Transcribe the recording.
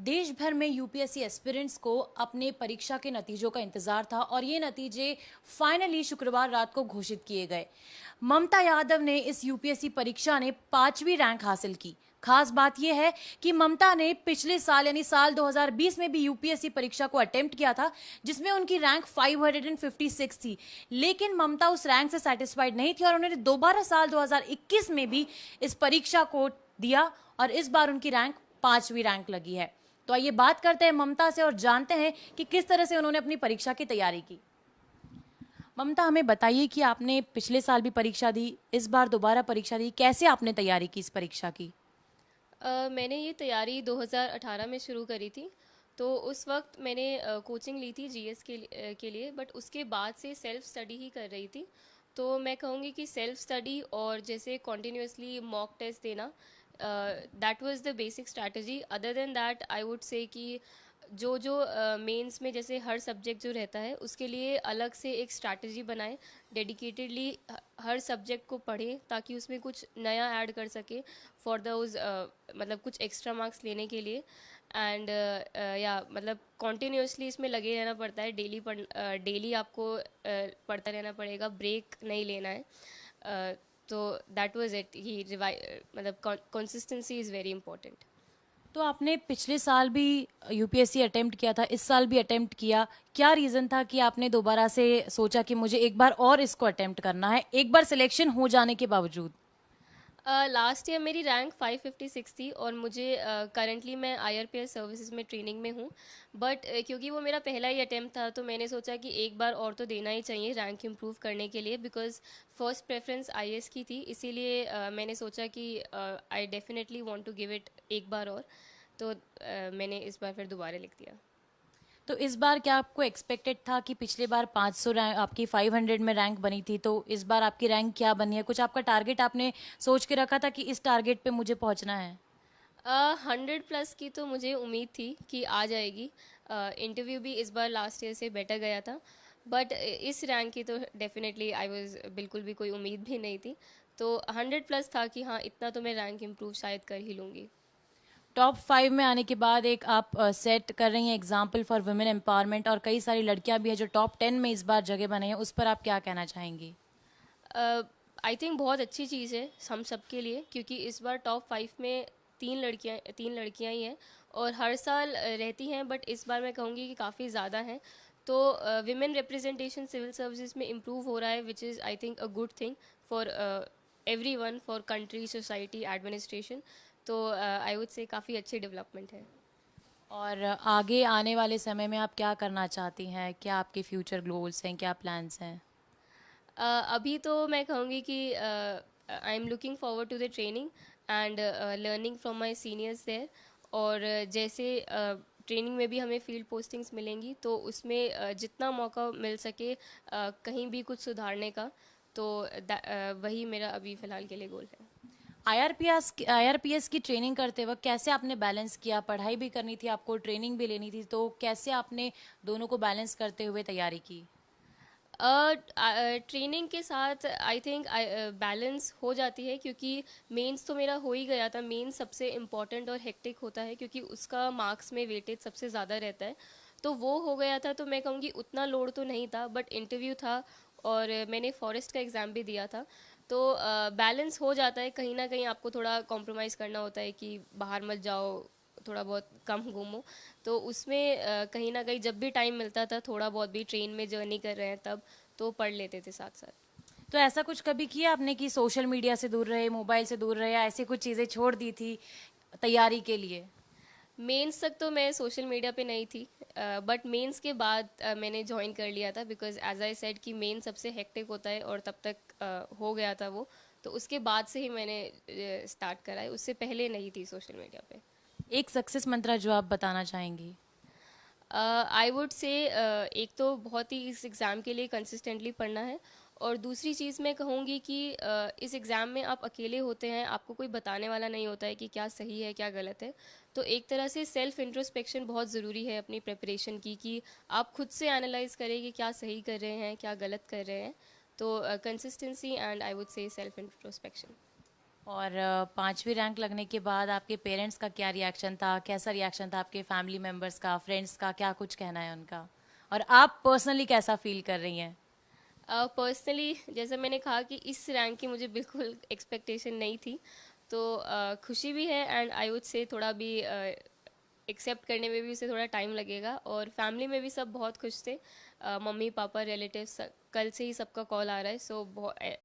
देश भर में यूपीएससी एस्पिरेंट्स को अपने परीक्षा के नतीजों का इंतजार था और ये नतीजे फाइनली शुक्रवार रात को घोषित किए गए। ममता यादव ने इस यूपीएससी परीक्षा ने 5वीं रैंक हासिल की। खास बात यह है कि ममता ने पिछले साल यानी साल 2020 में भी यूपीएससी परीक्षा को अटेम्प्ट किया था, जिसमें उनकी रैंक 556 थी। लेकिन ममता उस रैंक से सेटिस्फाइड नहीं थी और उन्होंने दोबारा साल 2021 में भी इस परीक्षा को दिया और इस बार उनकी रैंक 5वीं रैंक लगी है। तो आइए बात करते हैं ममता से और जानते हैं कि किस तरह से उन्होंने अपनी परीक्षा की तैयारी की। ममता, हमें बताइए कि आपने पिछले साल भी परीक्षा दी, इस बार दोबारा परीक्षा दी, कैसे आपने तैयारी की इस परीक्षा की? मैंने ये तैयारी 2018 में शुरू करी थी। तो उस वक्त मैंने कोचिंग ली थी जीएस के लिए, बट उसके बाद से सेल्फ स्टडी ही कर रही थी। तो मैं कहूँगी कि सेल्फ स्टडी और जैसे कॉन्टिन्यूसली मॉक टेस्ट देना, that was the basic strategy. Other than that I would say कि जो जो मेंस में जैसे हर सब्जेक्ट जो रहता है उसके लिए अलग से एक स्ट्रैटेजी बनाएं, डेडिकेटेडली हर सब्जेक्ट को पढ़ें ताकि उसमें कुछ नया ऐड कर सके फॉर दोज, मतलब कुछ एक्स्ट्रा मार्क्स लेने के लिए। एंड या मतलब कॉन्टीन्यूसली इसमें लगे रहना पड़ता है। डेली आपको पढ़ता रहना पड़ेगा, ब्रेक नहीं लेना है। तो दैट वाज इट ही मतलब कंसिस्टेंसी इज़ वेरी इंपॉर्टेंट। तो आपने पिछले साल भी यूपीएससी अटेम्प्ट किया था, इस साल भी अटेम्प्ट किया, क्या रीज़न था कि आपने दोबारा से सोचा कि मुझे एक बार और इसको अटेम्प्ट करना है, एक बार सिलेक्शन हो जाने के बावजूद? लास्ट ईयर मेरी रैंक 556 थी और मुझे करंटली मैं आईआरपीएस सर्विसेज में ट्रेनिंग में हूँ। बट क्योंकि वो मेरा पहला ही अटेम्प्ट था तो मैंने सोचा कि एक बार और तो देना ही चाहिए रैंक इम्प्रूव करने के लिए, बिकॉज फर्स्ट प्रेफरेंस आईएएस की थी। इसीलिए मैंने सोचा कि I definitely want to give it एक बार और। तो मैंने इस बार फिर दोबारा लिख दिया। तो इस बार क्या आपको एक्सपेक्टेड था कि पिछले बार 500 रैंक आपकी 500 में रैंक बनी थी, तो इस बार आपकी रैंक क्या बनी है? कुछ आपका टारगेट आपने सोच के रखा था कि इस टारगेट पे मुझे पहुंचना है? 100+ की तो मुझे उम्मीद थी कि आ जाएगी। इंटरव्यू भी इस बार लास्ट ईयर से बेटर गया था, बट इस रैंक की तो डेफिनेटली आई वाज बिल्कुल भी कोई उम्मीद भी नहीं थी। तो 100+ था कि हाँ इतना तो मैं रैंक इम्प्रूव शायद कर ही लूँगी। टॉप 5 में आने के बाद एक आप सेट कर रही हैं एग्जाम्पल फॉर वुमेन एम्पावरमेंट, और कई सारी लड़कियां भी हैं जो टॉप 10 में इस बार जगह बने हैं, उस पर आप क्या कहना चाहेंगी? आई थिंक बहुत अच्छी चीज़ है हम सब के लिए, क्योंकि इस बार टॉप 5 में तीन लड़कियां ही हैं और हर साल रहती हैं, बट इस बार मैं कहूँगी कि काफ़ी ज़्यादा हैं। तो विमेन रिप्रेजेंटेशन सिविल सर्विसेज में इम्प्रूव हो रहा है, which is I think a good thing for everyone, for country, society, administration. तो आई वुड से काफ़ी अच्छी डेवलपमेंट है। और आगे आने वाले समय में आप क्या करना चाहती हैं? क्या आपके फ्यूचर गोल्स हैं, क्या प्लान्स हैं? अभी तो मैं कहूँगी कि I am looking forward to the training and learning from my seniors there. और जैसे ट्रेनिंग में भी हमें फील्ड पोस्टिंग्स मिलेंगी तो उसमें जितना मौका मिल सके कहीं भी कुछ सुधारने का, तो वही मेरा अभी फ़िलहाल के लिए गोल है। आईआरपीएस की ट्रेनिंग करते वक्त कैसे आपने बैलेंस किया? पढ़ाई भी करनी थी आपको, ट्रेनिंग भी लेनी थी, तो कैसे आपने दोनों को बैलेंस करते हुए तैयारी की? ट्रेनिंग के साथ आई थिंक बैलेंस हो जाती है, क्योंकि मेंस तो मेरा हो ही गया था। मेंस सबसे इम्पॉर्टेंट और हेक्टिक होता है क्योंकि उसका मार्क्स में वेटेज सबसे ज़्यादा रहता है। तो वो हो गया था, तो मैं कहूँगी उतना लोड तो नहीं था, बट इंटरव्यू था और मैंने फॉरेस्ट का एग्ज़ाम भी दिया था। तो बैलेंस हो जाता है। कहीं ना कहीं आपको थोड़ा कॉम्प्रोमाइज़ करना होता है कि बाहर मत जाओ, थोड़ा बहुत कम घूमो। तो उसमें कहीं ना कहीं जब भी टाइम मिलता था, थोड़ा बहुत भी ट्रेन में जर्नी कर रहे हैं तब, तो पढ़ लेते थे साथ साथ। तो ऐसा कुछ कभी किया आपने कि सोशल मीडिया से दूर रहे, मोबाइल से दूर रहे, या ऐसी कुछ चीज़ें छोड़ दी थी तैयारी के लिए? मेंस तक तो मैं सोशल मीडिया पे नहीं थी, बट मेंस के बाद मैंने ज्वाइन कर लिया था, बिकॉज एज आई सेड कि मेन सबसे हेक्टिक होता है और तब तक हो गया था वो। तो उसके बाद से ही मैंने स्टार्ट करा है, उससे पहले नहीं थी सोशल मीडिया पे। एक सक्सेस मंत्र जो आप बताना चाहेंगी? आई वुड से एक तो बहुत ही इस एग्ज़ाम के लिए कंसिस्टेंटली पढ़ना है, और दूसरी चीज़ मैं कहूँगी कि इस एग्ज़ाम में आप अकेले होते हैं, आपको कोई बताने वाला नहीं होता है कि क्या सही है क्या गलत है। तो एक तरह से सेल्फ इंट्रोस्पेक्शन बहुत ज़रूरी है अपनी प्रिपरेशन की, कि आप खुद से एनालाइज करें कि क्या सही कर रहे हैं क्या गलत कर रहे हैं। तो consistency and I would say self introspection. और पांचवी रैंक लगने के बाद आपके पेरेंट्स का क्या रिएक्शन था, कैसा रिएक्शन था आपके फैमिली मेंबर्स का, फ्रेंड्स का, क्या कुछ कहना है उनका, और आप पर्सनली कैसा फील कर रही हैं? पर्सनली जैसे मैंने कहा कि इस रैंक की मुझे बिल्कुल एक्सपेक्टेशन नहीं थी, तो खुशी भी है एंड आई वुड से थोड़ा भी एक्सेप्ट करने में भी उसे थोड़ा टाइम लगेगा। और फैमिली में भी सब बहुत खुश थे, मम्मी पापा रिलेटिव्स, कल से ही सबका कॉल आ रहा है, सो